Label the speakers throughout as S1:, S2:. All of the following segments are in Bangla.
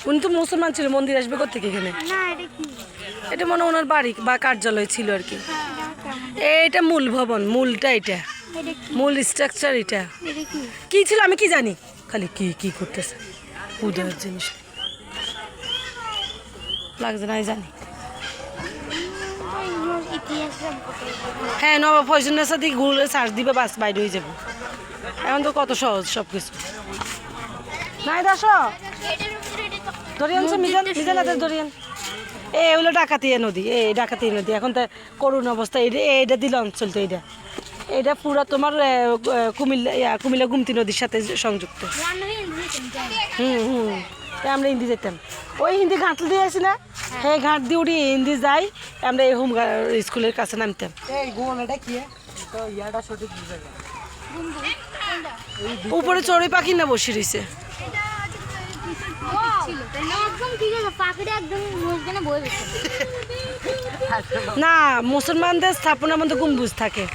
S1: উনি তো মুসলমান ছিল, মন্দির আসবে কোথেকে এখানে? এটা মনে ওনার বাড়ি বা কার্যালয় ছিল আর কি। এটা মূল ভবন, মূলটা এটা, মূল স্ট্রাকচার এটা। কি ছিল আমি কি জানি, খালি কি কি করতেছে উদয় জিনিস লাগছে না জানি। হ্যাঁ, নবাব ফয়জুন্নেসা সাথে গুগলে সার্চ দিবে, বাস বাইরে হয়ে যাবে। এখন তো কত সহজ সব কিছু। নাই দাস ধরিয়ানছে মিজান, মিজান হাতে ধরিয়ান। এ হলো ডাকাতিয়া নদী, এই ডাকাতিয়া নদী এখন তো করুণ অবস্থা। এইটা দিল অঞ্চল তো, এটা পুরা তোমার কুমিল্লা গুমতি নদীর সাথে সংযুক্ত। আমরা হিন্দি যেতাম, ওই হিন্দি ঘাট দিয়ে আসি না, হ্যাঁ ঘাট দিয়ে উঠি হিন্দি যাই, আমরা এই হোম স্কুলের কাছে নামতাম। উপরে চড়ুই পাখি না বসে রয়েছে। না, মুসলমানদের স্থাপনার মধ্যে গম্বুজ থাকে।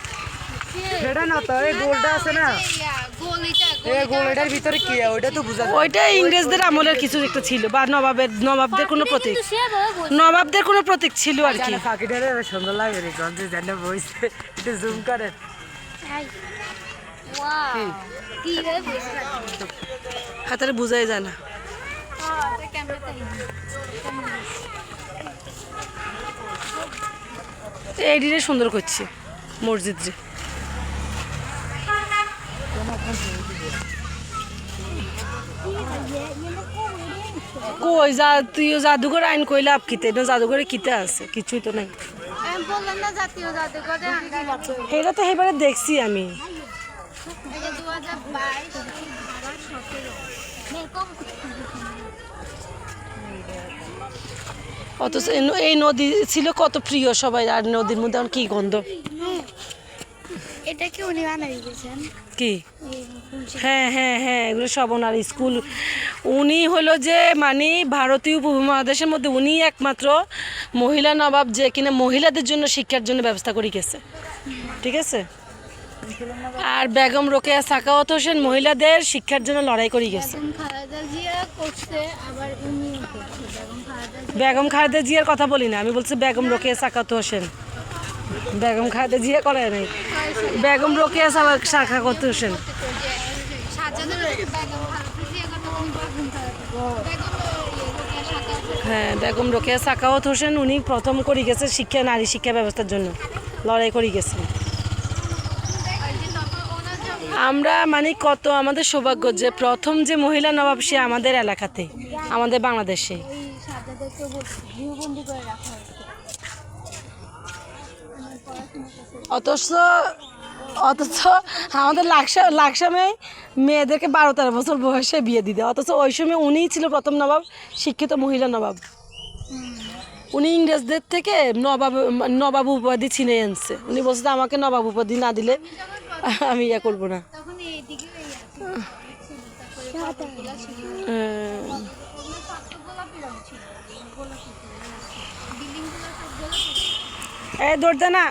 S1: ওইটা ইংরেজদের আমলের কিছু একটা ছিল, বা নবাবদের কোনো প্রতীক, নবাবদের কোনো প্রতীক ছিল আর কি। সুন্দর লাগে জুম করেন, হাতারে বুঝাই যায় না। এইদিকে সুন্দর করছে মসজিদ রে। কই যা তুই জাদুঘর আইন কই লাভ কিতে, জাদুঘরে কিতে আছে, কিছুই তো নাই। এটা তো এবারে দেখছি আমি। অথচ এই নদী ছিল কত প্রিয় সবাই, আর নদীর মধ্যে কি গন্ধ।
S2: এটা কি উনি বানাই দিয়েছেন
S1: কি? হ্যাঁ হ্যাঁ হ্যাঁ, এগুলো সব ওনার স্কুল। উনি হলো যে মানে ভারতীয় উপমহাদেশের মধ্যে উনি একমাত্র মহিলা নবাব যে কিনা মহিলাদের জন্য শিক্ষার জন্য ব্যবস্থা করে গেছে, ঠিক আছে। আর বেগম রোকেয়া সাখাওয়াত হোসেন মহিলাদের শিক্ষার জন্য লড়াই করে গেছে। বেগম খালেদা জিয়ার কথা বলি না, আমি বলছি বেগম রোকেয়া সাখাওয়াত হোসেন। বেগম খালেদা জিয়া করে নাই, বেগম রোকেয়া সাখাওয়াত হোসেন। হ্যাঁ, বেগম রোকেয়া সাখাওয়াত হোসেন উনি প্রথম করে গেছে শিক্ষা, নারী শিক্ষা ব্যবস্থার জন্য লড়াই করে গেছে। আমরা মানে কত আমাদের সৌভাগ্য যে প্রথম যে মহিলা নবাব সে আমাদের এলাকাতে, আমাদের বাংলাদেশে। অথচ আমাদের লাকসামে মেয়েদেরকে 12-13 বছর বয়সে বিয়ে দিতে, অথচ ওই সময় উনিই ছিল প্রথম নবাব, শিক্ষিত মহিলা নবাব। উনি ইংরেজদের থেকে নবাব উপাধি ছিনে আনছে। উনি বলছে আমাকে নবাব উপাধি না দিলে আমি ইয়ে করবো না। দৌড় দে না।